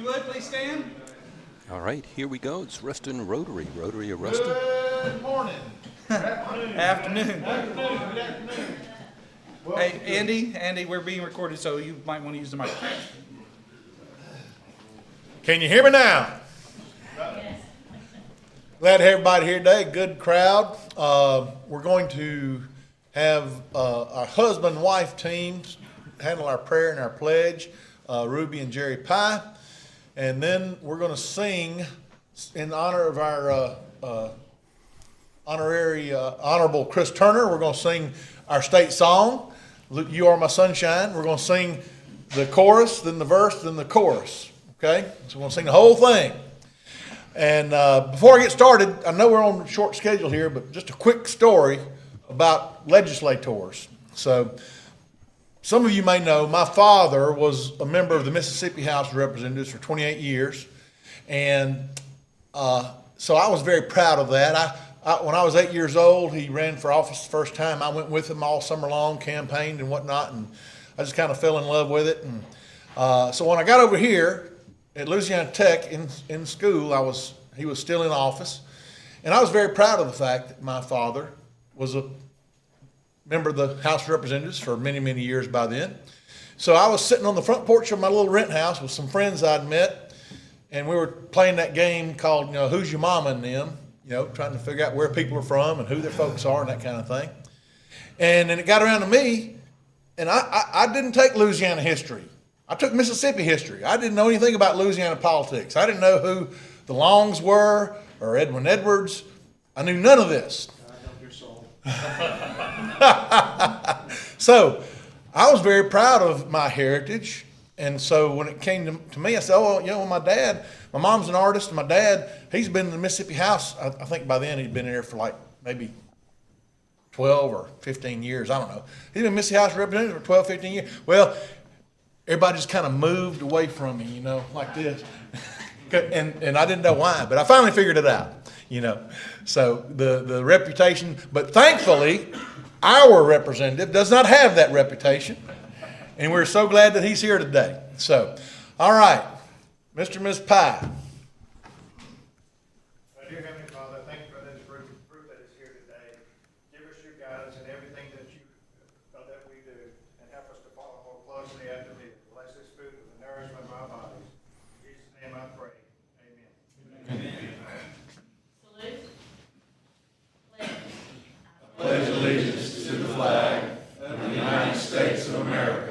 you would, please stand. All right, here we go. It's Ruston Rotary. Rotary of Ruston. Good morning. Afternoon. Good afternoon. Hey, Andy, we're being recorded, so you might want to use the microphone. Can you hear me now? Yes. Glad to have everybody here today. Good crowd. We're going to have our husband and wife teams handle our prayer and our pledge, Ruby and Jerry Pye. And then we're going to sing in honor of our Honorable Chris Turner. We're going to sing our state song, You Are My Sunshine. We're going to sing the chorus, then the verse, then the chorus. Okay? So we're going to sing the whole thing. And before I get started, I know we're on a short schedule here, but just a quick story about legislators. So some of you may know my father was a member of the Mississippi House of Representatives for 28 years. And so I was very proud of that. When I was 8 years old, he ran for office the first time. I went with him all summer long, campaigned and whatnot, and I just kind of fell in love with it. And so when I got over here at Louisiana Tech in school, he was still in office. And I was very proud of the fact that my father was a member of the House of Representatives for many, many years by then. So I was sitting on the front porch of my little rent house with some friends I'd met, and we were playing that game called, Who's Your Mama and Them, trying to figure out where people are from and who their folks are and that kind of thing. And then it got around to me, and I didn't take Louisiana history. I took Mississippi history. I didn't know anything about Louisiana politics. I didn't know who the Longs were or Edwin Edwards. I knew none of this. So I was very proud of my heritage. And so when it came to me, I said, my mom's an artist, and my dad, he's been in the Mississippi House. I think by then he'd been there for like maybe 12 or 15 years. I don't know. He's been in Mississippi House Representative for 12, 15 years. Well, everybody just kind of moved away from me, like this. And I didn't know why, but I finally figured it out, So the reputation, but thankfully, our representative does not have that reputation. And we're so glad that he's here today. So, all right, Mr. and Ms. Pye. Dear Heavenly Father, thank you for this group that is here today. Give us your guidance in everything that we do, and help us to follow more closely after thee. Bless this food for the nourishment of our bodies. In Jesus' name I pray. Amen. Salute. Pledge allegiance to the flag of the United States of America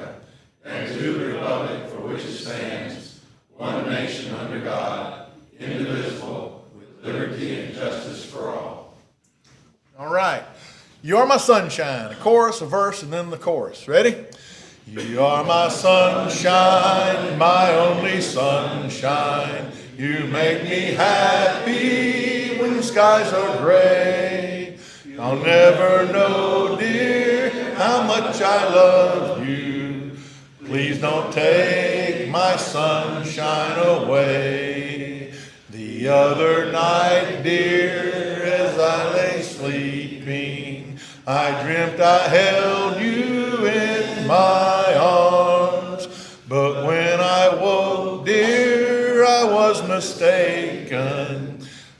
and to the republic for which it stands, one nation under God, indivisible, with liberty and justice for all. All right. You are my sunshine. A chorus, a verse, and then the chorus. Ready? You are my sunshine, my only sunshine. You make me happy when the skies are gray. I'll never know, dear, how much I love you. Please don't take my sunshine away. The other night, dear, as I lay sleeping, I dreamt I held you in my arms. But when I woke, dear, I was mistaken.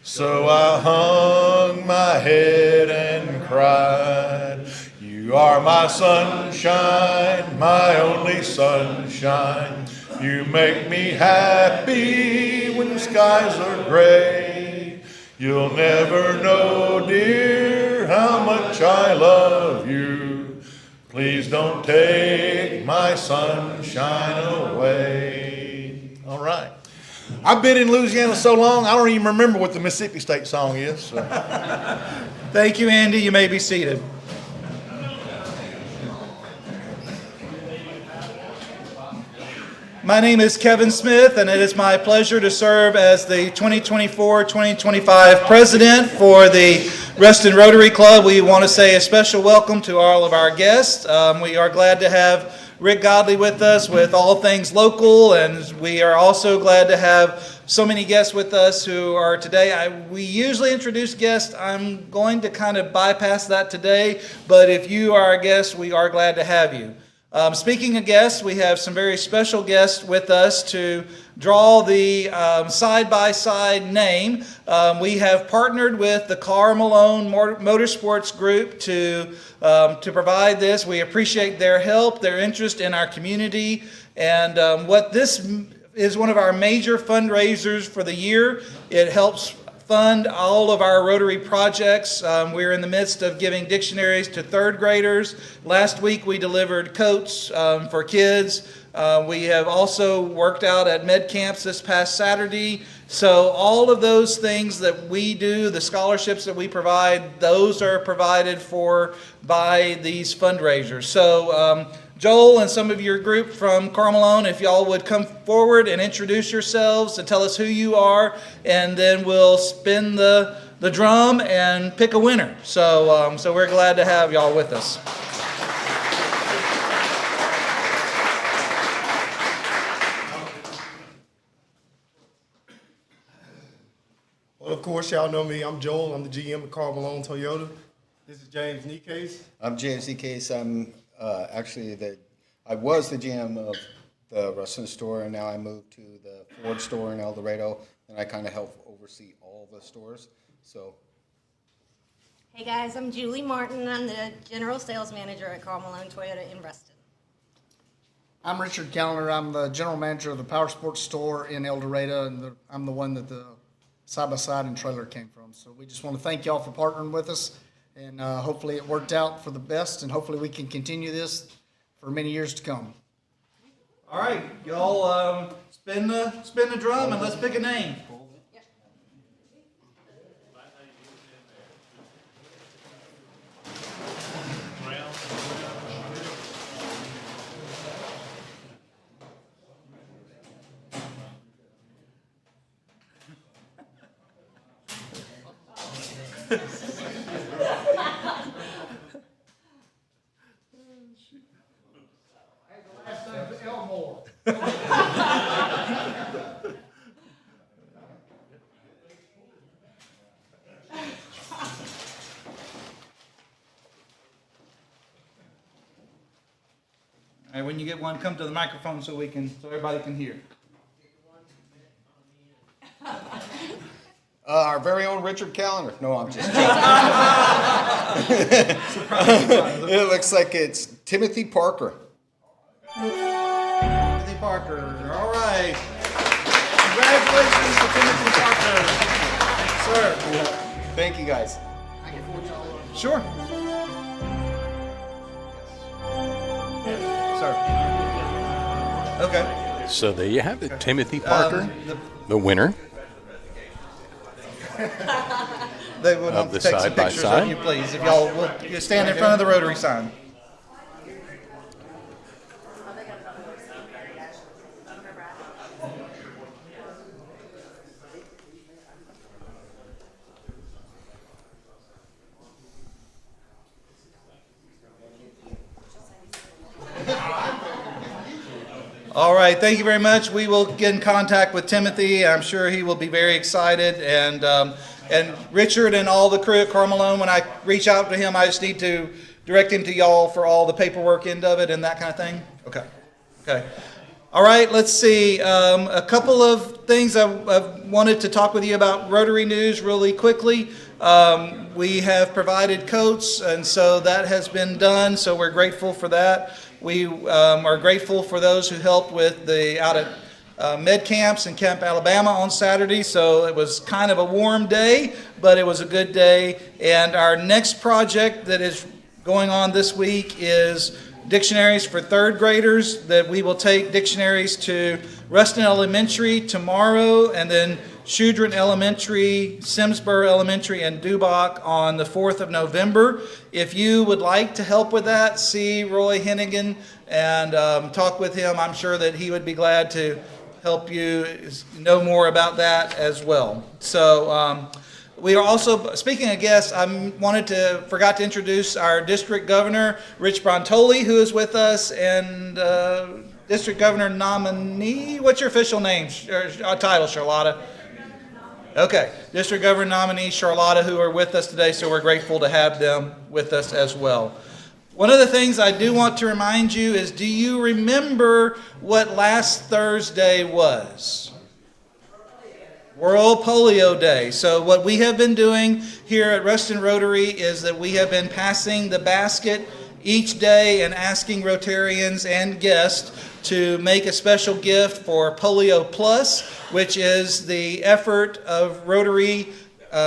So I hung my head and cried. You are my sunshine, my only sunshine. You make me happy when the skies are gray. You'll never know, dear, how much I love you. Please don't take my sunshine away. All right. I've been in Louisiana so long, I don't even remember what the Mississippi State song is. So. Thank you, Andy. You may be seated. My name is Kevin Smith, and it is my pleasure to serve as the 2024-2025 president for the Ruston Rotary Club. We want to say a special welcome to all of our guests. We are glad to have Rick Godley with us with all things local, and we are also glad to have so many guests with us who are today. We usually introduce guests. I'm going to kind of bypass that today, but if you are a guest, we are glad to have you. Speaking of guests, we have some very special guests with us to draw the side-by-side name. We have partnered with the Carl Malone Motorsports Group to provide this. We appreciate their help, their interest in our community, and what this is one of our major fundraisers for the year. It helps fund all of our Rotary projects. We're in the midst of giving dictionaries to third graders. Last week we delivered coats for kids. We have also worked out at med camps this past Saturday. So all of those things that we do, the scholarships that we provide, those are provided for by these fundraisers. So Joel and some of your group from Carl Malone, if y'all would come forward and introduce yourselves and tell us who you are, and then we'll spin the drum and pick a winner. So we're glad to have y'all with us. Well, of course, y'all know me. I'm Joel. I'm the GM of Carl Malone Toyota. This is James Nikes. I'm James Nikes. I'm I was the GM of the Ruston store, and now I moved to the Ford store in El Dorado, and I kind of help oversee all the stores. So, Hey guys, I'm Julie Martin. I'm the General Sales Manager at Carl Malone Toyota in Ruston. I'm Richard Callender. I'm the General Manager of the Power Sports store in El Dorado, and I'm the one that the side-by-side and trailer came from. So we just want to thank y'all for partnering with us, and hopefully it worked out for the best, and hopefully we can continue this for many years to come. All right, y'all spin the drum and let's pick a name. All right, when you get one, come to the microphone so everybody can hear. our very own Richard Callender. No, I'm just joking. It looks like it's Timothy Parker. Timothy Parker. All right. Congratulations to Timothy Parker. Sir. Thank you, guys. Sure. Sir. Okay. So there you have it, Timothy Parker, the winner They would of the take some pictures side-by-side. of you, please, if y'all will you stand in front of the Rotary sign. All right, thank you very much. We will get in contact with Timothy. I'm sure he will be very excited. And Richard and all the crew at Carl Malone, when I reach out to him, I just need to direct him to y'all for all the paperwork end of it and that kind of thing? Okay. Okay. All right, let's see. A couple of things I wanted to talk with you about Rotary News really quickly. We have provided coats, and so that has been done, so we're grateful for that. We are grateful for those who helped with the out at med camps in Camp Alabama on Saturday. So it was kind of a warm day, but it was a good day. And our next project that is going on this week is dictionaries for third graders, that we will take dictionaries to Ruston Elementary tomorrow, and then Shudron Elementary, Simsboro Elementary, and Dubach on the 4th of November. If you would like to help with that, see Roy Hennigan and talk with him. I'm sure that he would be glad to help you know more about that as well. So we are also, speaking of guests, forgot to introduce our district governor, Rich Brontoli, who is with us, and district governor nominee. What's your official name, title, Charlotta? Okay, District Governor nominee Charlotta, who are with us today, so we're grateful to have them with us as well. One of the things I do want to remind you is, do you remember what last Thursday was? World Polio Day. So what we have been doing here at Ruston Rotary is that we have been passing the basket each day and asking Rotarians and guests to make a special gift for Polio Plus, which is the effort of Rotary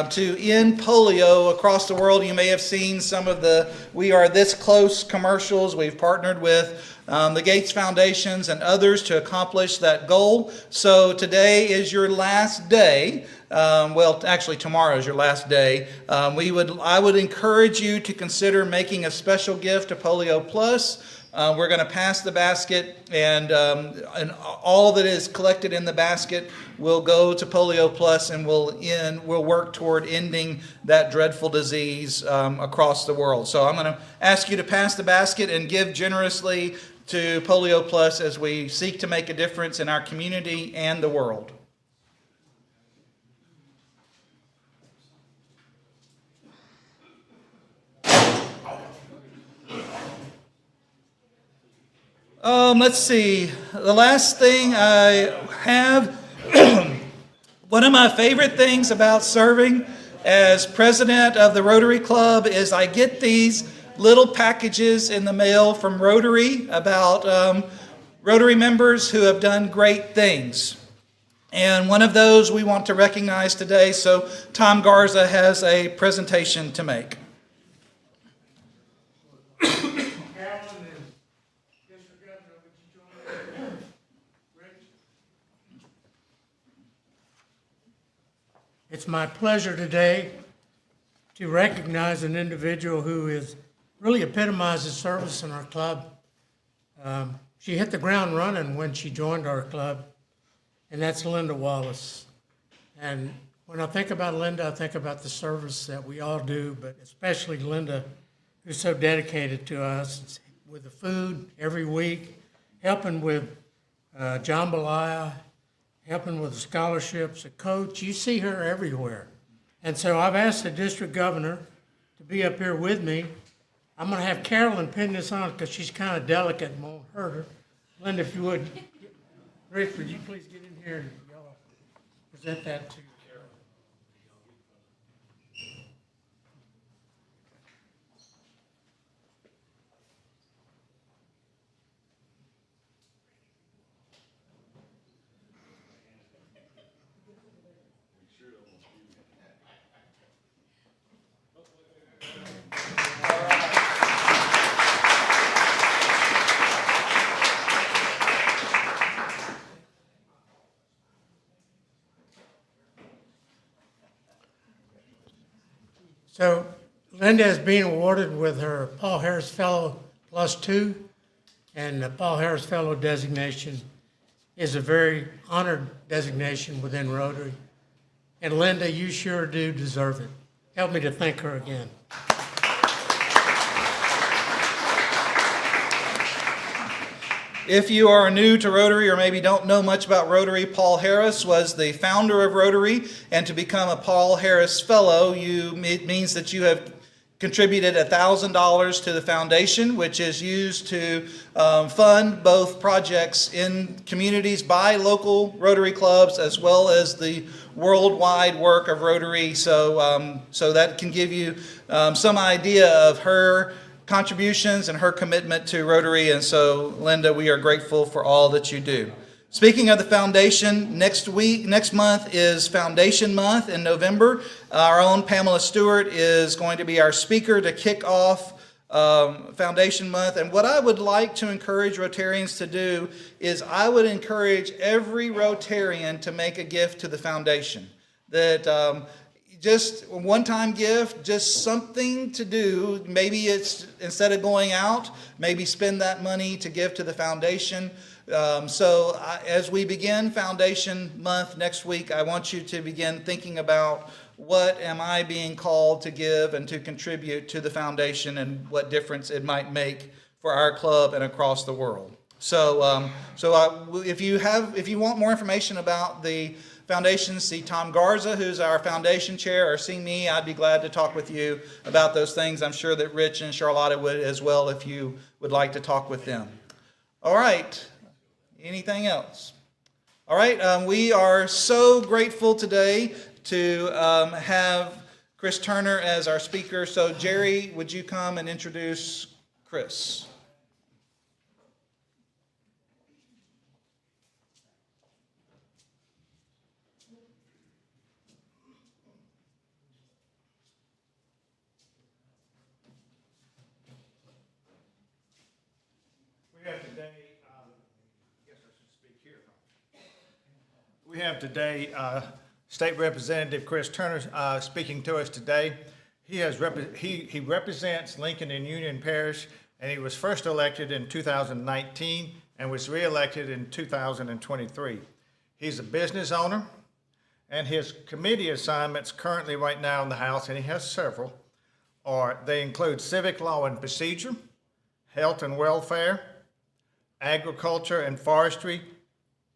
to end polio across the world. You may have seen some of the We Are This Close commercials. We've partnered with the Gates Foundations and others to accomplish that goal. So today is your last day. Well, actually tomorrow is your last day. I would encourage you to consider making a special gift to Polio Plus. We're going to pass the basket, and all that is collected in the basket will go to Polio Plus, and we'll work toward ending that dreadful disease across the world. So I'm going to ask you to pass the basket and give generously to Polio Plus as we seek to make a difference in our community and the world. Let's see. The last thing I have, one of my favorite things about serving as president of the Rotary Club is I get these little packages in the mail from Rotary about Rotary members who have done great things. And one of those we want to recognize today, so Tom Garza has a presentation to make. It's my pleasure today to recognize an individual who is really epitomizes service in our club. She hit the ground running when she joined our club, and that's Linda Wallace. And when I think about Linda, I think about the service that we all do, but especially Linda, who's so dedicated to us with the food every week, helping with jambalaya, helping with the scholarships, a coach. You see her everywhere. And so I've asked the district governor to be up here with me. I'm going to have Carolyn pin this on because she's kind of delicate and won't hurt her. Linda, if you would. Rick, would you please get in here and y'all present that to Carolyn? So Linda is being awarded with her Paul Harris Fellow +2, and the Paul Harris Fellow designation is a very honored designation within Rotary. And Linda, you sure do deserve it. Help me to thank her again. If you are new to Rotary or maybe don't know much about Rotary, Paul Harris was the founder of Rotary, and to become a Paul Harris Fellow, it means that you have contributed $1,000 to the foundation, which is used to fund both projects in communities by local Rotary clubs as well as the worldwide work of Rotary. So that can give you some idea of her contributions and her commitment to Rotary. And so, Linda, we are grateful for all that you do. Speaking of the foundation, next month is Foundation Month in November. Our own Pamela Stewart is going to be our speaker to kick off Foundation Month. And what I would like to encourage Rotarians to do is I would encourage every Rotarian to make a gift to the foundation. That just a one-time gift, just something to do. Maybe it's, instead of going out, maybe spend that money to give to the foundation. As we begin Foundation Month next week, I want you to begin thinking about what am I being called to give and to contribute to the foundation and what difference it might make for our club and across the world. So, if you want more information about the foundation, see Tom Garza, who's our foundation chair, or see me. I'd be glad to talk with you about those things. I'm sure that Rich and Charlotta would as well if you would like to talk with them. All right. Anything else? All right. We are so grateful today to have Chris Turner as our speaker. So, Jerry, would you come and introduce Chris? We have today State Representative Chris Turner speaking to us today. He represents Lincoln and Union Parish, and he was first elected in 2019 and was reelected in 2023. He's a business owner, and his committee assignments currently right now in the House, and he has several, they include civic law and procedure, health and welfare, agriculture and forestry,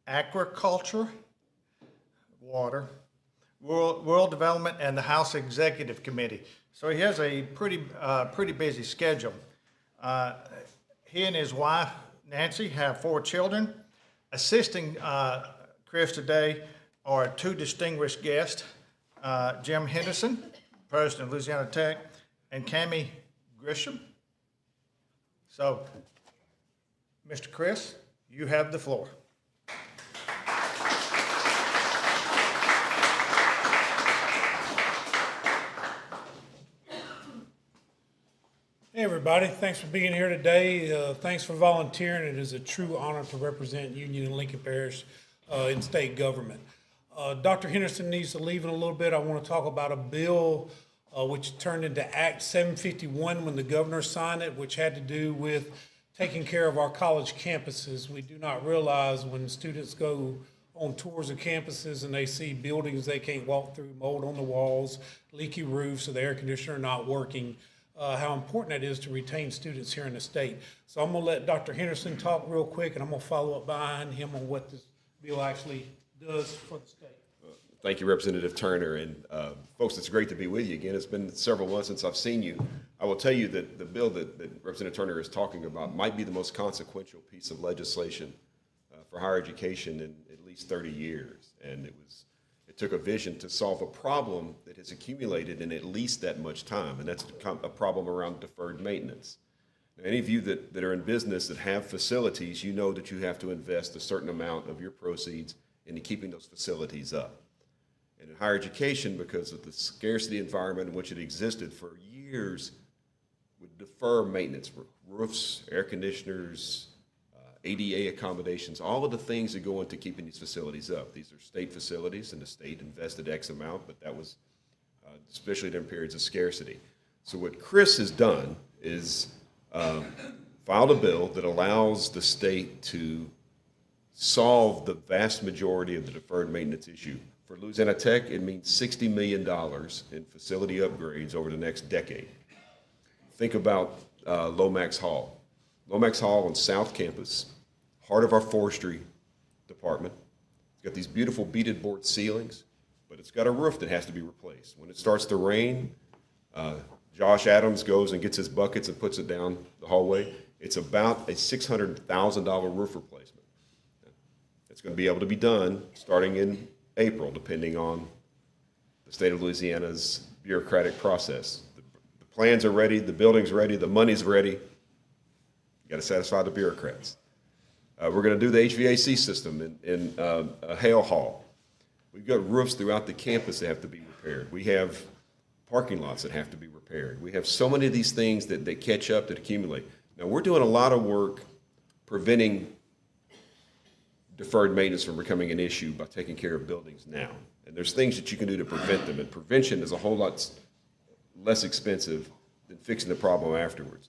aquaculture, water, rural development, and the House Executive Committee. So he has a pretty busy schedule. He and his wife, Nancy, have 4 children. Assisting Chris today are 2 distinguished guests, Jim Henderson, president of Louisiana Tech, and Cammie Grisham. So, Mr. Chris, you have the floor. Hey everybody, thanks for being here today. Thanks for volunteering. It is a true honor to represent Union and Lincoln Parish in state government. Dr. Henderson needs to leave in a little bit. I want to talk about a bill which turned into Act 751 when the governor signed it, which had to do with taking care of our college campuses. We do not realize when students go on tours of campuses and they see buildings they can't walk through, mold on the walls, leaky roofs, or the air conditioner not working, how important it is to retain students here in the state. So I'm going to let Dr. Henderson talk real quick, and I'm going to follow up behind him on what this bill actually does for the state. Thank you, Representative Turner. And folks, it's great to be with you again. It's been several months since I've seen you. I will tell you that the bill that Representative Turner is talking about might be the most consequential piece of legislation for higher education in at least 30 years. And it took a vision to solve a problem that has accumulated in at least that much time, and that's a problem around deferred maintenance. Now, any of you that are in business that have facilities, you know that you have to invest a certain amount of your proceeds into keeping those facilities up. And in higher education, because of the scarcity environment in which it existed for years, would defer maintenance, roofs, air conditioners, ADA accommodations, all of the things that go into keeping these facilities up. These are state facilities, and the state invested X amount, but that was especially during periods of scarcity. So what Chris has done is filed a bill that allows the state to solve the vast majority of the deferred maintenance issue. For Louisiana Tech, it means $60 million in facility upgrades over the next decade. Think about Lomax Hall. Lomax Hall on South Campus, heart of our forestry department. It's got these beautiful beaded board ceilings, but it's got a roof that has to be replaced. When it starts to rain, Josh Adams goes and gets his buckets and puts it down the hallway. It's about a $600,000 roof replacement. It's going to be able to be done starting in April, depending on the state of Louisiana's bureaucratic process. The plans are ready, the building's ready, the money's ready. Got to satisfy the bureaucrats. We're going to do the HVAC system in Hale Hall. We've got roofs throughout the campus that have to be repaired. We have parking lots that have to be repaired. We have so many of these things that catch up, that accumulate. Now, we're doing a lot of work preventing deferred maintenance from becoming an issue by taking care of buildings now. And there's things that you can do to prevent them, and prevention is a whole lot less expensive than fixing the problem afterwards.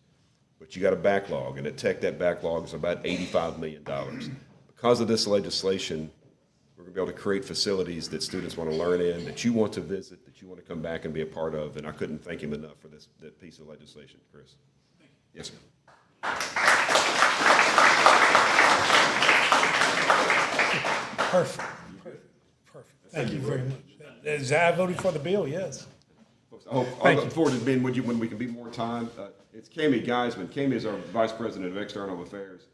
But you got a backlog, and at Tech, that backlog is about $85 million. Because of this legislation, we're going to be able to create facilities that students want to learn in, that you want to visit, that you want to come back and be a part of, and I couldn't thank him enough for that piece of legislation, Chris. Yes, sir. Perfect. Thank you very much. I voted for the bill, yes. I look forward to being with you when we can be more time. It's Kami Geisman. Kami is our Vice President of External Affairs.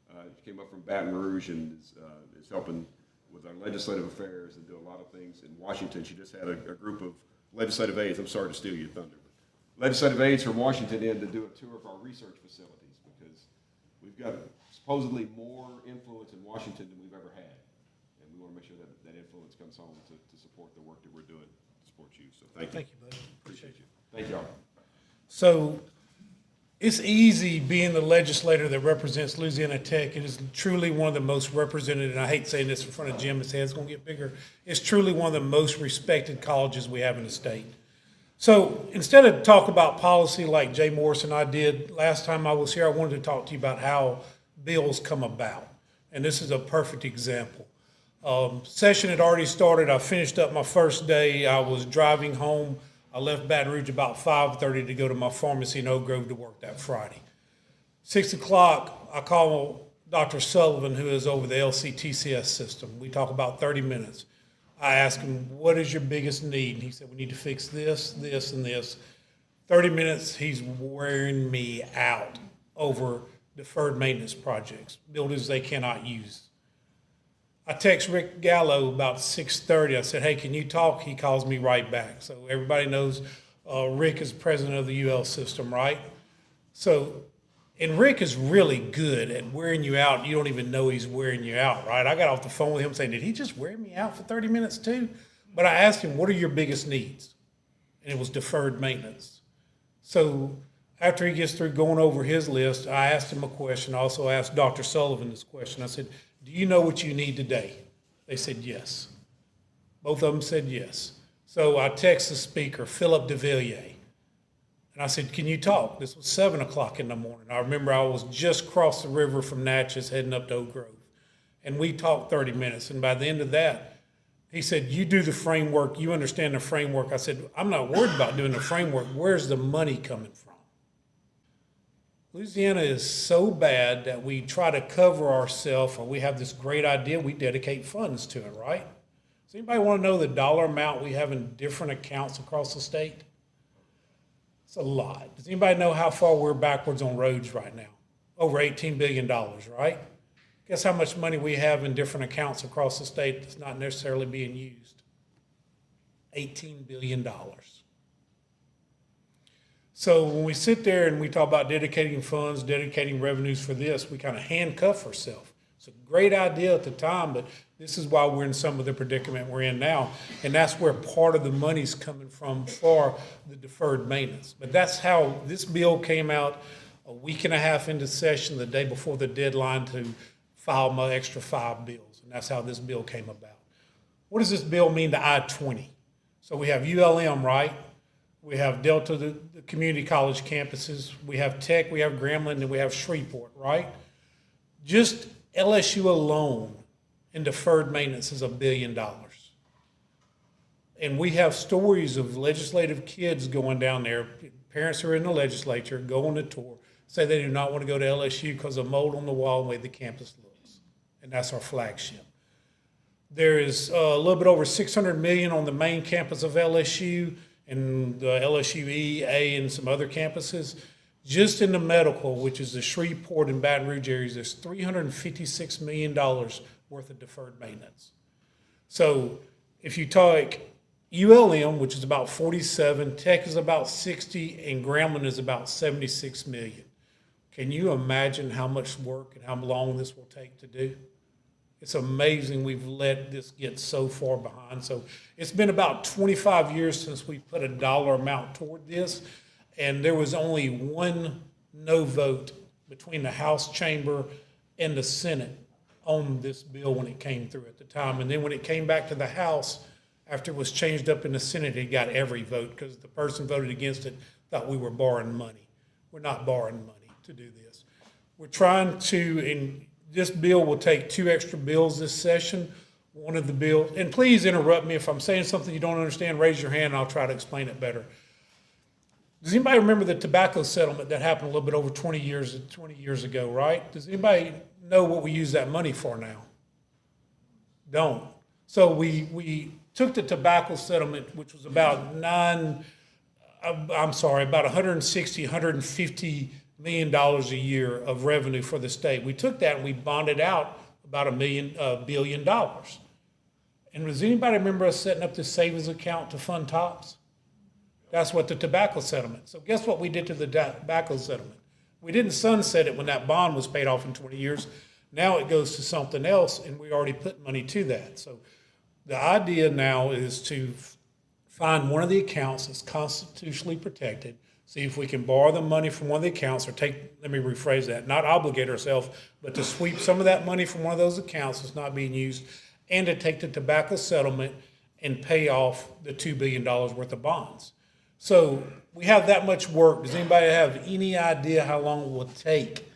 She came up from Baton Rouge and is helping with our legislative affairs and do a lot of things in Washington. She just had a group of legislative aides. I'm sorry to steal your thunder, but legislative aides from Washington in to do a tour of our research facilities because we've got supposedly more influence in Washington than we've ever had. And we want to make sure that that influence comes home to support the work that we're doing to support you. So thank you. Thank you, buddy. Appreciate you. Thank y'all. So it's easy being the legislator that represents Louisiana Tech. It is truly one of the most represented, and I hate saying this in front of Jim, his head's going to get bigger. It's truly one of the most respected colleges we have in the state. So instead of talk about policy like Jay Morris and I did last time I was here, I wanted to talk to you about how bills come about. And this is a perfect example. Session had already started. I finished up my first day. I was driving home. I left Baton Rouge about 5:30 to go to my pharmacy in Oak Grove to work that Friday. 6 o'clock, I call Dr. Sullivan, who is over the LCTCS system. We talk about 30 minutes. I ask him, what is your biggest need? And he said, we need to fix this, this, and this. 30 minutes, he's wearing me out over deferred maintenance projects, buildings they cannot use. I text Rick Gallo about 6:30. I said, hey, can you talk? He calls me right back. So everybody knows Rick is president of the UL system, right? So, and Rick is really good at wearing you out. You don't even know he's wearing you out, right? I got off the phone with him saying, did he just wear me out for 30 minutes too? But I asked him, what are your biggest needs? And it was deferred maintenance. So after he gets through going over his list, I asked him a question. I also asked Dr. Sullivan this question. I said, do you know what you need today? They said yes. Both of them said yes. So I text the speaker, Philip DeVilliers, and I said, can you talk? This was 7 o'clock in the morning. I remember I was just across the river from Natchez heading up to Oak Grove. And we talked 30 minutes. And by the end of that, he said, you do the framework. You understand the framework. I said, I'm not worried about doing the framework. Where's the money coming from? Louisiana is so bad that we try to cover ourselves, or we have this great idea, we dedicate funds to it, right? Does anybody want to know the dollar amount we have in different accounts across the state? It's a lot. Does anybody know how far we're backwards on roads right now? Over $18 billion, right? Guess how much money we have in different accounts across the state that's not necessarily being used? $18 billion. So when we sit there and we talk about dedicating funds, dedicating revenues for this, we kind of handcuff ourselves. It's a great idea at the time, but this is why we're in some of the predicament we're in now. And that's where part of the money's coming from for the deferred maintenance. But that's how this bill came out a week and a half into session, the day before the deadline to file my extra 5 bills. And that's how this bill came about. What does this bill mean to I-20? So we have ULM, right? We have Delta, the community college campuses. We have Tech, we have Grambling, and we have Shreveport, right? Just LSU alone in deferred maintenance is $1 billion. And we have stories of legislative kids going down there, parents who are in the legislature, go on a tour, say they do not want to go to LSU because of mold on the wall and the way the campus looks. And that's our flagship. There is a little bit over $600 million on the main campus of LSU, and the LSU A, and some other campuses. Just in the medical, which is the Shreveport and Baton Rouge areas, there's $356 million worth of deferred maintenance. So if you take ULM, which is about 47, Tech is about 60, and Grambling is about 76 million. Can you imagine how much work and how long this will take to do? It's amazing we've let this get so far behind. So it's been about 25 years since we put a dollar amount toward this, and there was only one no vote between the House chamber and the Senate on this bill when it came through at the time. And then when it came back to the House, after it was changed up in the Senate, it got every vote because the person voted against it thought we were borrowing money. We're not borrowing money to do this. We're trying to, and this bill will take 2 extra bills this session. One of the bills, and please interrupt me if I'm saying something you don't understand, raise your hand and I'll try to explain it better. Does anybody remember the tobacco settlement that happened a little bit over 20 years ago, right? Does anybody know what we use that money for now? don't. So we took the tobacco settlement, which was about about 160, 150 million dollars a year of revenue for the state. We took that and we bonded out about $1 billion. And does anybody remember us setting up this savings account to fund TOPS? That's what the tobacco settlement. So guess what we did to the tobacco settlement? We didn't sunset it when that bond was paid off in 20 years. Now it goes to something else, and we already put money to that. So the idea now is to find one of the accounts that's constitutionally protected, see if we can borrow the money from one of the accounts, or let me rephrase that, not obligate ourselves, but to sweep some of that money from one of those accounts that's not being used, and to take the tobacco settlement and pay off the $2 billion worth of bonds. So we have that much work. Does anybody have any idea how long it will take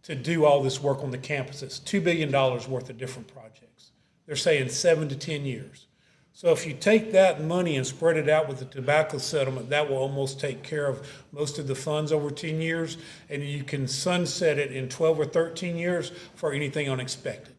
to do all this work on the campuses? $2 billion worth of different projects. They're saying 7 to 10 years. So if you take that money and spread it out with the tobacco settlement, that will almost take care of most of the funds over 10 years, and you can sunset it in 12 or 13 years for anything unexpected.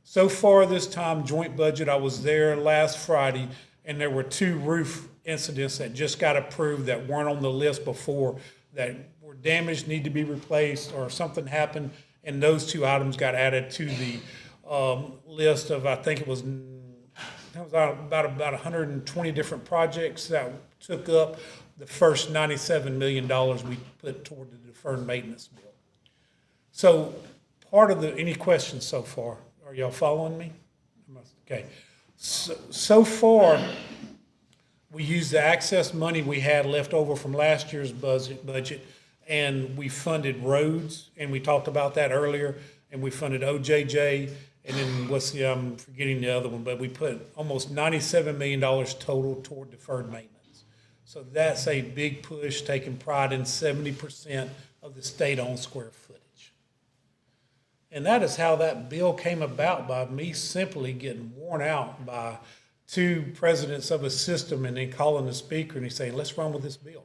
So far this time, joint budget, I was there last Friday, and there were 2 roof incidents that just got approved that weren't on the list before, that were damaged, need to be replaced, or something happened, and those 2 items got added to the list of, I think it was about 120 different projects that took up the first $97 million we put toward the deferred maintenance bill. So part of any questions so far? Are y'all following me? Okay. So far, we used the excess money we had left over from last year's budget, and we funded roads, and we talked about that earlier, and we funded OJJ, and then I'm forgetting the other one, but we put almost $97 million total toward deferred maintenance. So that's a big push, taking pride in 70% of the state-owned square footage. And that is how that bill came about, by me simply getting worn out by 2 presidents of a system and then calling the speaker and he's saying, let's run with this bill.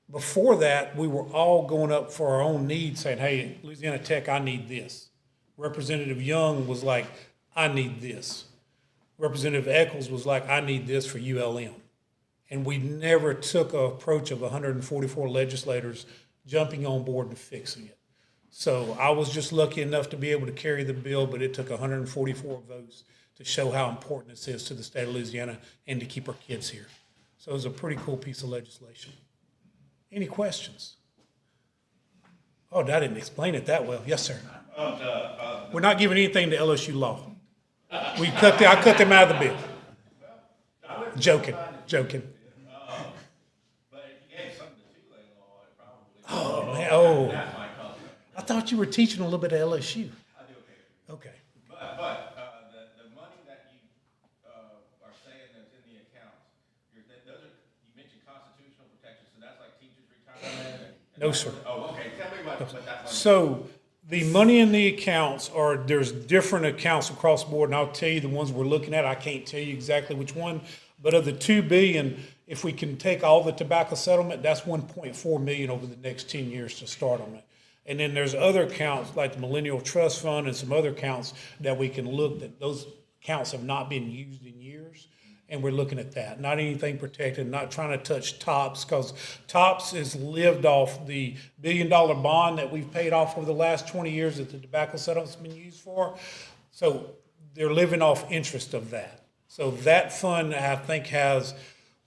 Before that, we were all going up for our own needs, saying, hey, Louisiana Tech, I need this. Representative Young was like, I need this. Representative Eccles was like, I need this for ULM. And we never took an approach of 144 legislators jumping on board and fixing it. So I was just lucky enough to be able to carry the bill, but it took 144 votes to show how important this is to the state of Louisiana and to keep our kids here. So it was a pretty cool piece of legislation. Any questions? Oh, I didn't explain it that well. Yes, sir. We're not giving anything to LSU law. I cut them out of the bill. Joking. Oh, man. Oh. I thought you were teaching a little bit of LSU. I do occasionally. Okay. But the money that you are saying that's in the accounts, you mentioned constitutional protection, so that's like teachers' retirement? No, sir. Oh, okay. Tell me what that money is. So the money in the accounts there's different accounts across the board, and I'll tell you the ones we're looking at. I can't tell you exactly which one, but of the $2 billion, if we can take all the tobacco settlement, that's $1.4 million over the next 10 years to start on it. And then there's other accounts like the Millennial Trust Fund and some other accounts that we can look at. Those accounts have not been used in years, and we're looking at that. Not anything protected, not trying to touch TOPS, because TOPS has lived off the $1 billion bond that we've paid off over the last 20 years that the tobacco settlement's been used for. So they're living off interest of that. So that fund, I think, has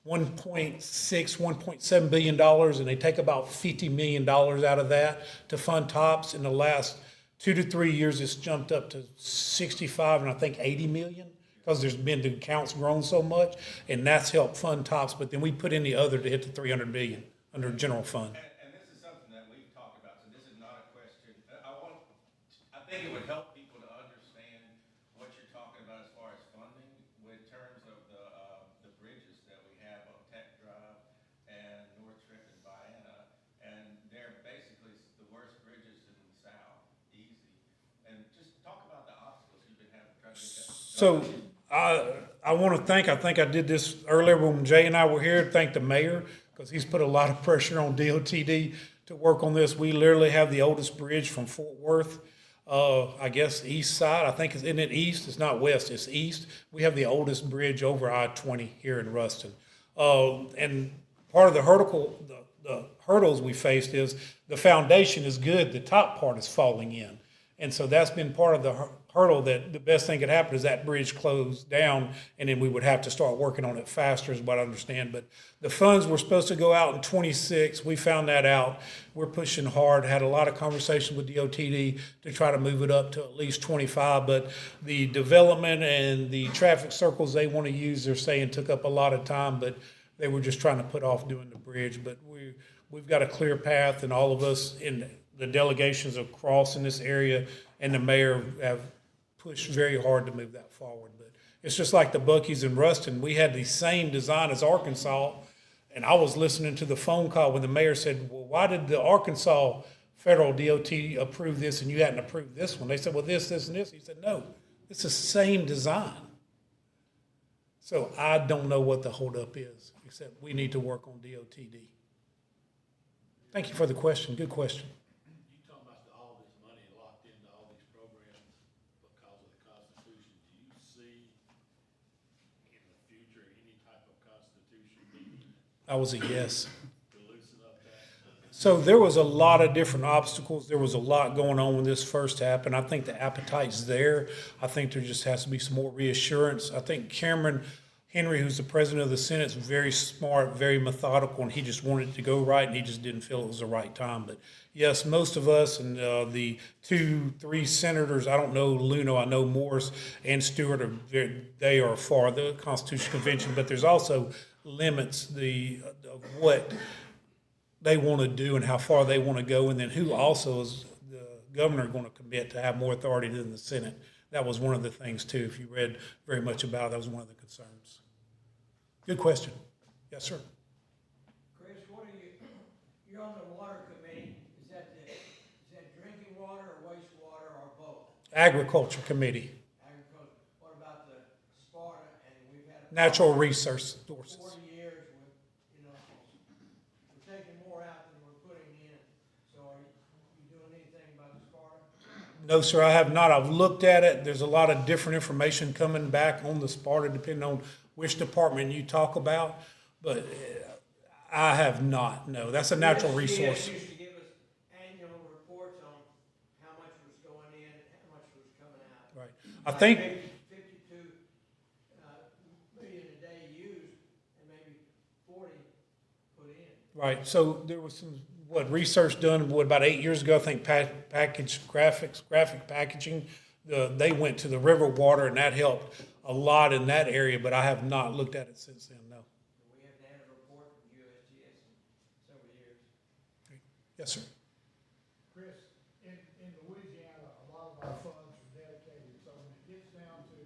$1.7 billion, and they take about $50 million out of that to fund TOPS. In the last 2 to 3 years, it's jumped up to 65 and I think 80 million, because the accounts grown so much, and that's helped fund TOPS. But then we put in the other to hit the 300 billion under general fund. And this is something that we've talked about, so this is not a question. I think it would help people to understand what you're talking about as far as funding, in terms of the bridges that we have on Tech Drive and North Trip and Vienna, and they're basically the worst bridges in the South, easy. And just talk about the obstacles you've been having trying to get that. So I want to thank, I think I did this earlier when Jay and I were here, thank the mayor, because he's put a lot of pressure on DOTD to work on this. We literally have the oldest bridge from Fort Worth. I guess east side, I think, isn't it east? It's not west, it's east. We have the oldest bridge over I-20 here in Ruston. And part of the hurdles we faced is the foundation is good, the top part is falling in. And so that's been part of the hurdle, that the best thing could happen is that bridge closed down, and then we would have to start working on it faster is what I understand. But the funds were supposed to go out in 26. We found that out. We're pushing hard, had a lot of conversations with DOTD to try to move it up to at least 25. But the development and the traffic circles they want to use, they're saying took up a lot of time, but they were just trying to put off doing the bridge. But we've got a clear path, and all of us in the delegations across in this area and the mayor have pushed very hard to move that forward. But it's just like the Buc-ee's in Ruston. We had the same design as Arkansas, and I was listening to the phone call when the mayor said, well, why did the Arkansas federal DOT approve this and you hadn't approved this one? They said, well, this, and this. He said, no, it's the same design. So I don't know what the holdup is, except we need to work on DOTD. Thank you for the question. Good question. All this money locked into all these programs because of the Constitution. Do you see in the future any type of Constitution meeting That was a yes. to loosen up that? So there was a lot of different obstacles. There was a lot going on when this first happened. I think the appetite's there. I think there just has to be some more reassurance. I think Cameron Henry, who's the president of the Senate, is very smart, very methodical, and he just wanted it to go right, and he just didn't feel it was the right time. But yes, most of us and the 2-3 senators, I don't know Luno, I know Morris and Stewart, they are for the Constitutional Convention, but there's also limits of what they want to do and how far they want to go, and then who also is the governor going to commit to have more authority than the Senate. That was one of the things, too. If you read very much about it, that was one of the concerns. Good question. Yes, sir. Chris, you're on the water committee. Is that drinking water or wastewater or both? Agriculture Committee. Agriculture. What about the Sparta? And we've had Natural resources. 40 years with, we're taking more out than we're putting in. So are you doing anything about the Sparta? No, sir, I have not. I've looked at it. There's a lot of different information coming back on the Sparta, depending on which department you talk about, but I have not. No, that's a natural resource. Used to give us annual reports on how much was going in, how much was coming out. Right. I think 52 million a day used, and maybe 40 put in. right. So there was some research done about 8 years ago. I think graphic packaging. They went to the river water, and that helped a lot in that area, but I have not looked at it since then, no. We haven't had a report from USGS in several years. Yes, sir. Chris, in Louisiana, a lot of our funds are dedicated, so when it gets down to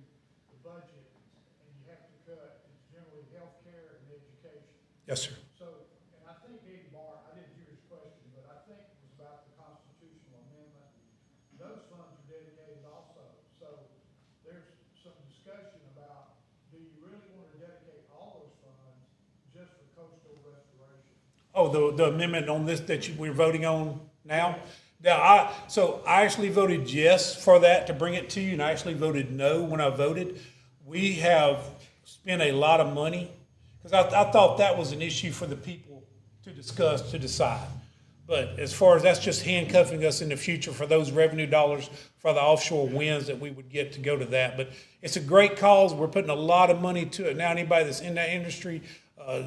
the budget and you have to cut, it's generally healthcare and education. Yes, sir. So, and I think Eddie Martin, I didn't hear his question, but I think it was about the constitutional amendment. Those funds are dedicated also. So there's some discussion about, do you really want to dedicate all those funds just for coastal restoration? Oh, the amendment on this that we're voting on now? Yeah, so I actually voted yes for that to bring it to you, and I actually voted no when I voted. We have spent a lot of money, because I thought that was an issue for the people to discuss, to decide. But as far as that's just handcuffing us in the future for those revenue dollars for the offshore winds that we would get to go to that. But it's a great cause. We're putting a lot of money to it now. Anybody that's in that industry,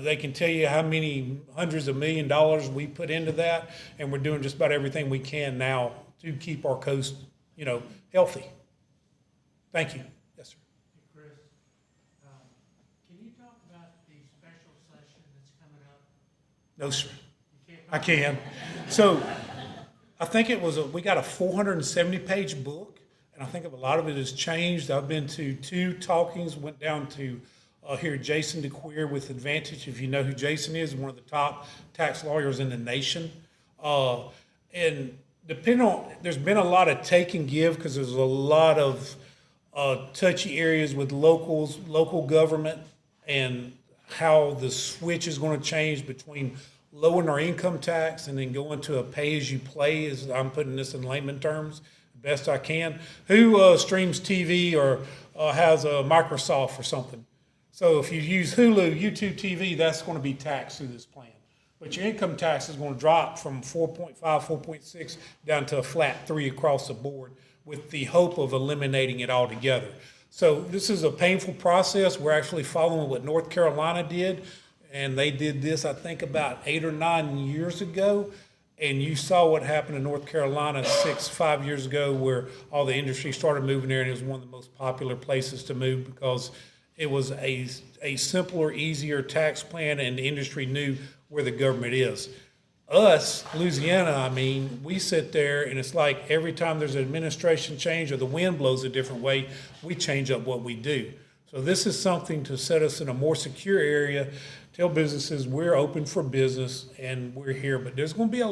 they can tell you how many hundreds of $1 million we put into that, and we're doing just about everything we can now to keep our coast, healthy. Thank you. Yes, sir. Hey, Chris, can you talk about the special session that's coming up? No, sir. You can't I can. So I think we got a 470-page book, and I think a lot of it has changed. I've been to 2 talkings, went down to hear Jason DeQueer with Advantage. If you know who Jason is, one of the top tax lawyers in the nation. And there's been a lot of take and give, because there's a lot of touchy areas with local government, and how the switch is going to change between lowering our income tax and then going to a pay-as-you-play, as I'm putting this in layman terms. best I can. Who streams TV or has a Microsoft or something? So if you use Hulu, YouTube TV, that's going to be taxed through this plan. But your income tax is going to drop from 4.5, 4.6 down to a flat 3 across the board with the hope of eliminating it altogether. So this is a painful process. We're actually following what North Carolina did, and they did this, I think, about 8 or 9 years ago. And you saw what happened in North Carolina 5 years ago, where all the industry started moving there, and it was one of the most popular places to move because it was a simpler, easier tax plan, and the industry knew where the government is. Us, Louisiana, I mean, we sit there and it's like every time there's an administration change or the wind blows a different way, we change up what we do. So this is something to set us in a more secure area, tell businesses we're open for business and we're here. But there's going to be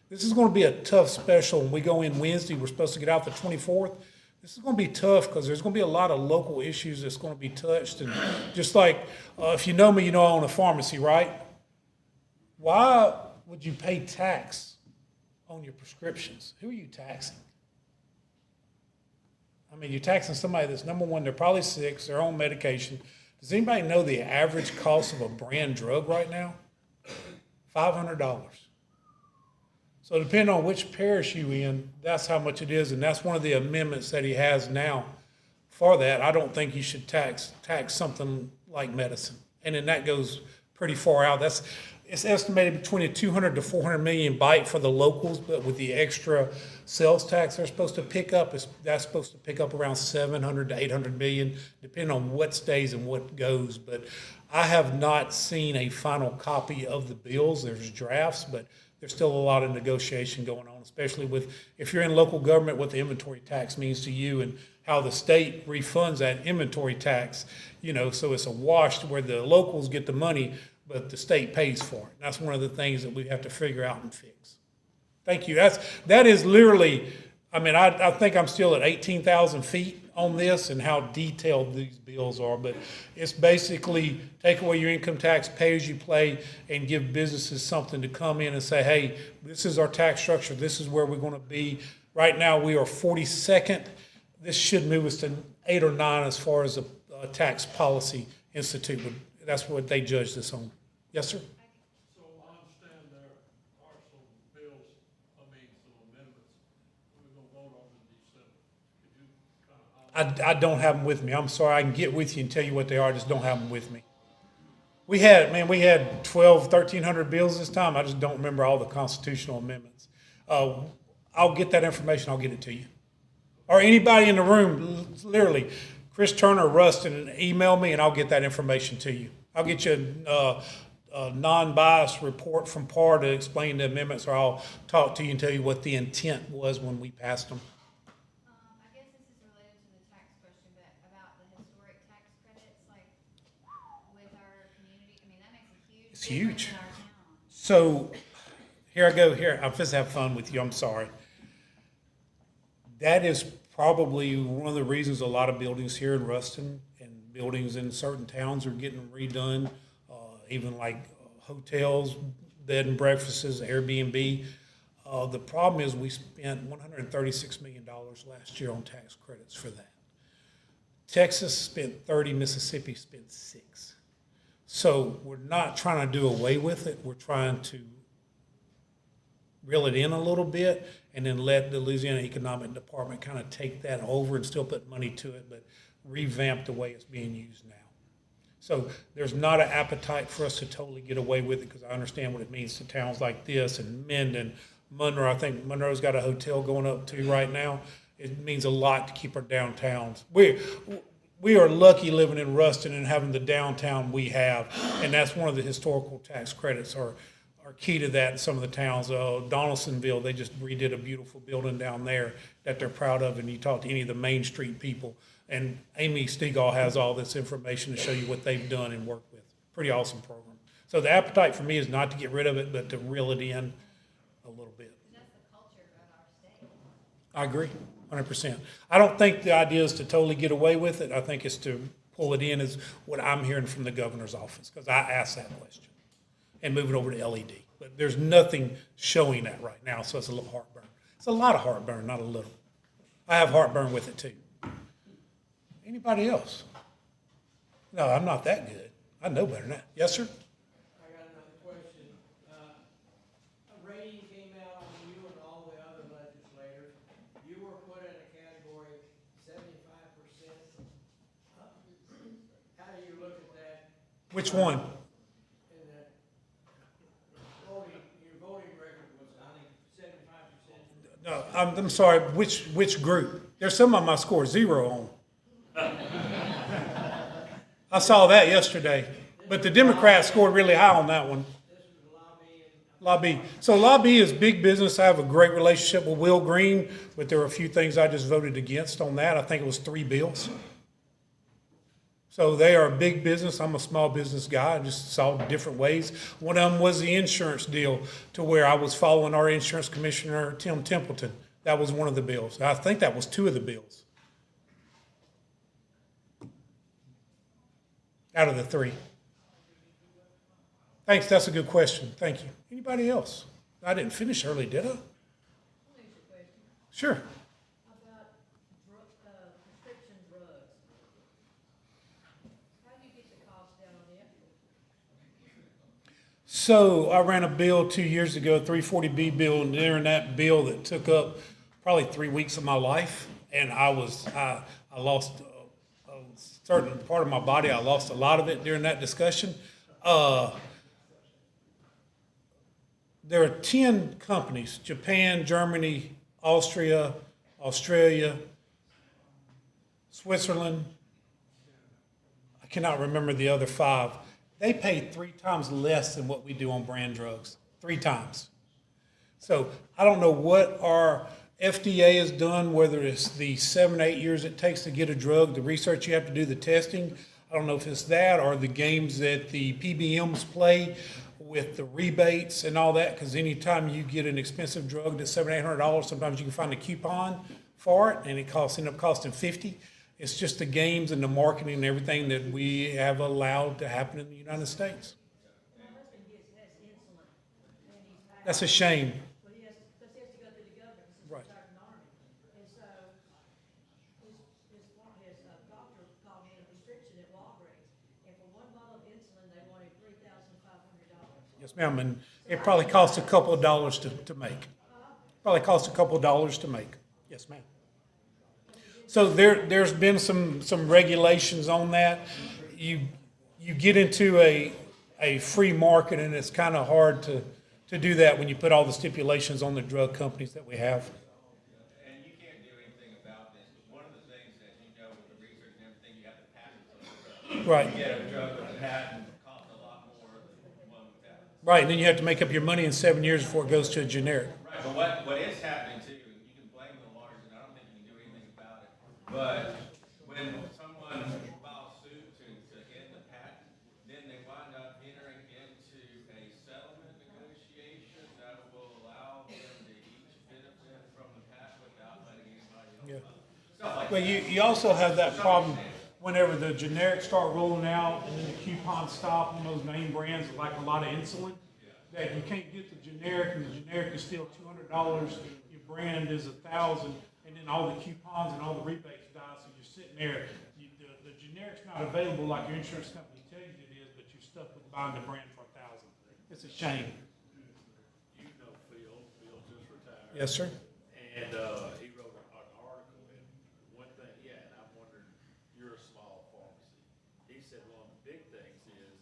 this is going to be a tough special. When we go in Wednesday, we're supposed to get out the 24th. This is going to be tough because there's going to be a lot of local issues that's going to be touched. And just like, if you know me, you know I own a pharmacy, right? Why would you pay tax on your prescriptions? Who are you taxing? I mean, you're taxing somebody that's, number one, they're probably sick, they're on medication. Does anybody know the average cost of a brand drug right now? $500. So depending on which parish you in, that's how much it is, and that's one of the amendments that he has now for that. I don't think you should tax something like medicine. And then that goes pretty far out. It's estimated between a 200 to 400 million bite for the locals, but with the extra sales tax they're supposed to pick up, that's supposed to pick up around 700 to 800 million, depending on what stays and what goes. But I have not seen a final copy of the bills. There's drafts, but there's still a lot of negotiation going on, especially with, if you're in local government, what the inventory tax means to you and how the state refunds that inventory tax, so it's a wash where the locals get the money, but the state pays for it. That's one of the things that we have to figure out and fix. Thank you. That is literally, I think I'm still at 18,000 feet on this and how detailed these bills are, but it's basically take away your income tax, pay as you play, and give businesses something to come in and say, hey, this is our tax structure, this is where we're going to be. Right now we are 42nd. This should move us to 8 or 9 as far as a tax policy institute. That's what they judge this on. Yes, sir? So I understand there are some bills, some amendments, we're gonna vote on in December. Could you kind of? I don't have them with me. I'm sorry. I can get with you and tell you what they are. I just don't have them with me. We had 1,300 bills this time. I just don't remember all the constitutional amendments. I'll get that information. I'll get it to you. Or anybody in the room, literally, Chris Turner, Ruston, email me and I'll get that information to you. I'll get you a non-biased report from PAR to explain the amendments, or I'll talk to you and tell you what the intent was when we passed them. I guess this is related to the tax question, but about the historic tax credits, like with our community, that makes a huge It's difference huge. in our town. So here I go. Here, I'm just have fun with you. I'm sorry. That is probably one of the reasons a lot of buildings here in Ruston and buildings in certain towns are getting redone, even like hotels, bed and breakfasts, Airbnb. The problem is we spent $136 million last year on tax credits for that. Texas spent 30, Mississippi spent 6. So we're not trying to do away with it. We're trying to reel it in a little bit and then let the Louisiana Economic Department kind of take that over and still put money to it, but revamp the way it's being used now. So there's not an appetite for us to totally get away with it because I understand what it means to towns like this and Minden, Monroe. I think Monroe's got a hotel going up too right now. It means a lot to keep our downtowns. We are lucky living in Ruston and having the downtown we have, and that's one of the historical tax credits are key to that in some of the towns. Donaldsonville, they just redid a beautiful building down there that they're proud of, and you talk to any of the Main Street people, and Amy Stegall has all this information to show you what they've done and worked with. Pretty awesome program. So the appetite for me is not to get rid of it, but to reel it in a little bit. That's the culture of our state. I agree, 100%. I don't think the idea is to totally get away with it. I think it's to pull it in is what I'm hearing from the governor's office, because I asked that question, and move it over to LED. But there's nothing showing that right now, so it's a little heartburn. It's a lot of heartburn, not a little. I have heartburn with it too. Anybody else? No, I'm not that good. I know better than that. Yes, sir? I got another question. A rating came out on you and all the other legislators. You were put in a category 75%. How do you look at that? Which one? In the voting, your voting record was, I think, 75%. No, I'm sorry, which group? There's some of my score 0 on. I saw that yesterday, but the Democrats scored really high on that one. Lobby. So Lobby is big business. I have a great relationship with Will Green, but there were a few things I just voted against on that. I think it was 3 bills. So they are a big business. I'm a small business guy. I just saw different ways. One of them was the insurance deal, to where I was following our insurance commissioner, Tim Templeton. That was one of the bills. I think that was 2 of the bills out of the 3. Thanks, that's a good question. Thank you. Anybody else? I didn't finish early, did I? Sure. About prescription drugs. How do you get the cost down on it? So I ran a bill 2 years ago, a 340B bill, and during that bill that took up probably 3 weeks of my life, and I lost a certain part of my body. I lost a lot of it during that discussion. There are 10 companies, Japan, Germany, Austria, Australia, Switzerland. I cannot remember the other 5. They pay 3 times less than what we do on brand drugs, 3 times. So I don't know what our FDA has done, whether it's the 7, 8 years it takes to get a drug, the research you have to do, the testing. I don't know if it's that or the games that the PBMs play with the rebates and all that, because anytime you get an expensive drug that's $700, $800, sometimes you can find a coupon for it, and it end up costing $50. It's just the games and the marketing and everything that we have allowed to happen in the United States. My husband has insulin, and he's That's a shame. Well, he has to go through the government, because he's Right. retired in the Army. And so his doctor called me in a prescription at Walgreens, and for 1 bottle of insulin, they wanted $3,500. Yes, ma'am, and it probably costs a couple of dollars to make. Probably costs a couple of dollars to make. Yes, ma'am. So there's been some regulations on that. You get into a free market, and it's kind of hard to do that when you put all the stipulations on the drug companies that we have. And you can't do anything about this, but one of the things that you know with the research and everything, you have the patents on the drug. Right. You get a drug with a patent, it costs a lot more than one without. Right, and then you have to make up your money in 7 years before it goes to a generic. Right, but what is happening too, and you can blame the lawyers, and I don't think you can do anything about it, but when someone files suit to end the patent, then they wind up entering into a settlement negotiation that will allow them to each benefit from the patent without letting anybody else Yeah. know. Stuff like But that. you also have that problem whenever the generics start rolling out and then the coupons stop on those name brands, like a lot of insulin, that you can't get the generic, and the generic is still $200, your brand is $1,000, and then all the coupons and all the rebates die, so you're sitting there, the generic's not available like your insurance company tells you it is, but you're stuck with buying the brand for $1,000. It's a shame. You know Phil just retired. Yes, sir. And he wrote an article, and one thing, yeah, and I'm wondering, you're a small pharmacy. He said one of the big things is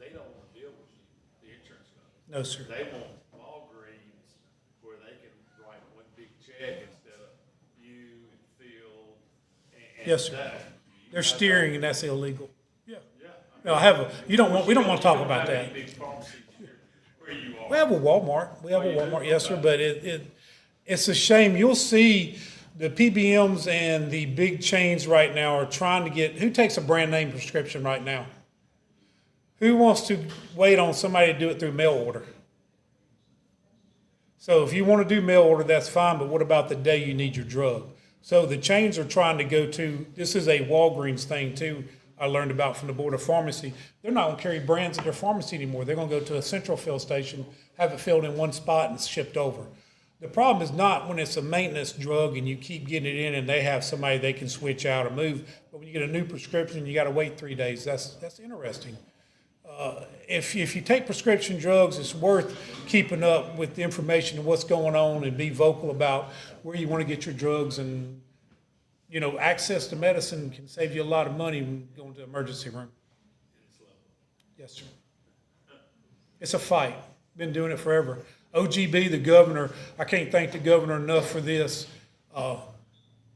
they don't want to deal with you, the insurance company. No, sir. They want Walgreens where they can write one big check instead of you and Phil and Yes, sir. that. They're steering, and that's illegal. Yeah. Yeah. No, we don't want to talk about that. Big pharmacies where you are. We have a Walmart. Yes, sir, but it's a shame. You'll see the PBMs and the big chains right now are trying to get, who takes a brand name prescription right now? Who wants to wait on somebody to do it through mail order? So if you want to do mail order, that's fine, but what about the day you need your drug? So the chains are trying to go to, this is a Walgreens thing too, I learned about from the Board of Pharmacy. They're not going to carry brands at their pharmacy anymore. They're going to go to a central fill station, have it filled in one spot and shipped over. The problem is not when it's a maintenance drug and you keep getting it in and they have somebody they can switch out or move. But when you get a new prescription, you got to wait 3 days. That's interesting. If you take prescription drugs, it's worth keeping up with the information of what's going on and be vocal about where you want to get your drugs. And, you know, access to medicine can save you a lot of money when going to the emergency room. Yes, sir. It's a fight. Been doing it forever. OGB, the governor, I can't thank the governor enough for this.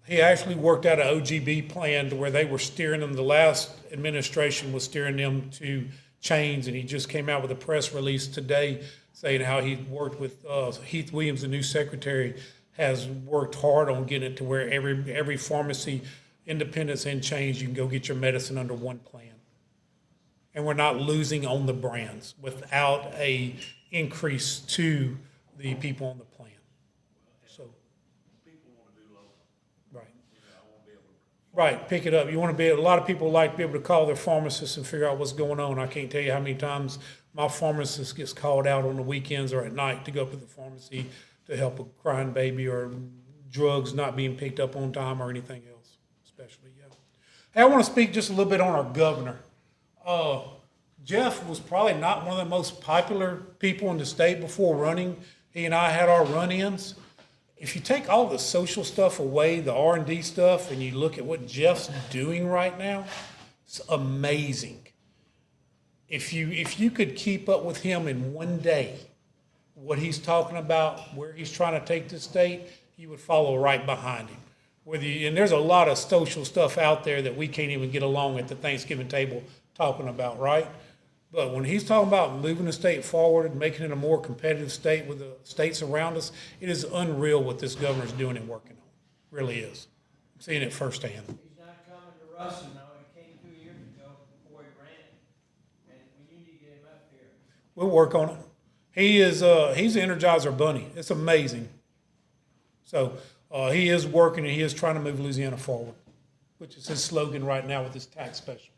He actually worked out an OGB plan to where they were steering them. The last administration was steering them to chains, and he just came out with a press release today saying how he worked with Heath Williams, the new secretary, has worked hard on getting it to where every pharmacy, independence and chains, you can go get your medicine under one plan. And we're not losing on the brands without a increase to the people on the plan. So, People want to do local. right. I want to be able to. Right, pick it up. You want to be, a lot of people like to be able to call their pharmacist and figure out what's going on. I can't tell you how many times my pharmacist gets called out on the weekends or at night to go up to the pharmacy to help a crying baby or drugs not being picked up on time or anything else, especially, yeah. Hey, I want to speak just a little bit on our governor. Jeff was probably not one of the most popular people in the state before running. He and I had our run-ins. If you take all the social stuff away, the R&D stuff, and you look at what Jeff's doing right now, it's amazing. If you could keep up with him in one day, what he's talking about, where he's trying to take the state, you would follow right behind him. And there's a lot of social stuff out there that we can't even get along at the Thanksgiving table talking about, right? But when he's talking about moving the state forward and making it a more competitive state with the states around us, it is unreal what this governor's doing and working on. It really is. I'm seeing it firsthand. He's not coming to Ruston, though. He came 2 years ago before he ran. And we need to get him up here. We'll work on it. He's an Energizer bunny. It's amazing. So he is working and he is trying to move Louisiana forward, which is his slogan right now with his tax special.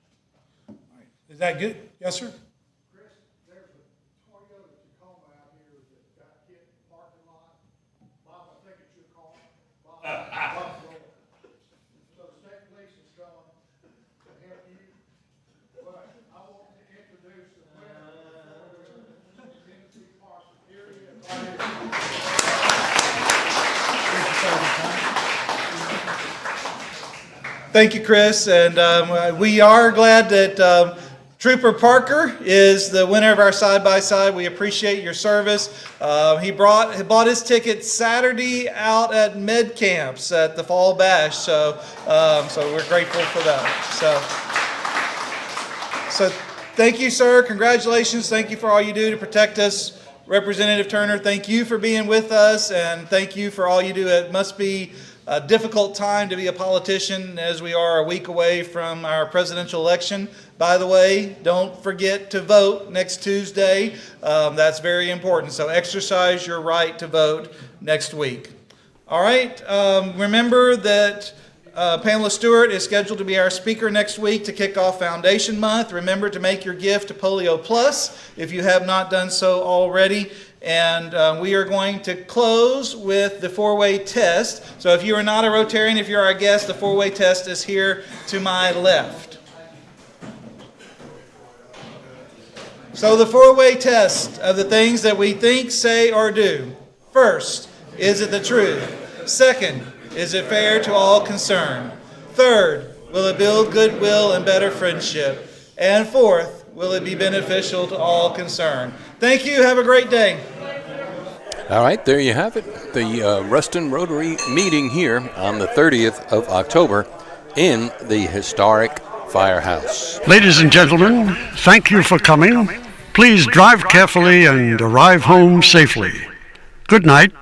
All right. Is that good? Yes, sir? Chris, there's a Toyota Tacoma out here that got hit in the parking lot. Bob, I think it's your car. Bob's Lord. So the state police is coming to help you. But I want to introduce the winner of the Tennessee Park area right here. Thank you, Chris, and we are glad that Trooper Parker is the winner of our side-by-side. We appreciate your service. He bought his ticket Saturday out at Med Camps at the Fall Bash, so we're grateful for that. So thank you, sir. Congratulations. Thank you for all you do to protect us. Representative Turner, thank you for being with us, and thank you for all you do. It must be a difficult time to be a politician as we are a week away from our presidential election. By the way, don't forget to vote next Tuesday. That's very important. So exercise your right to vote next week. All right. Remember that Pamela Stewart is scheduled to be our speaker next week to kick off Foundation Month. Remember to make your gift to Polio Plus if you have not done so already. And we are going to close with the four-way test. So if you are not a Rotarian, if you're our guest, the four-way test is here to my left. So the four-way test of the things that we think, say, or do. First, is it the truth? Second, is it fair to all concerned? Third, will it build goodwill and better friendship? And fourth, will it be beneficial to all concerned? Thank you. Have a great day. All right, there you have it. The Ruston Rotary meeting here on the 30th of October in the historic firehouse. Ladies and gentlemen, thank you for coming. Please drive carefully and arrive home safely. Good night.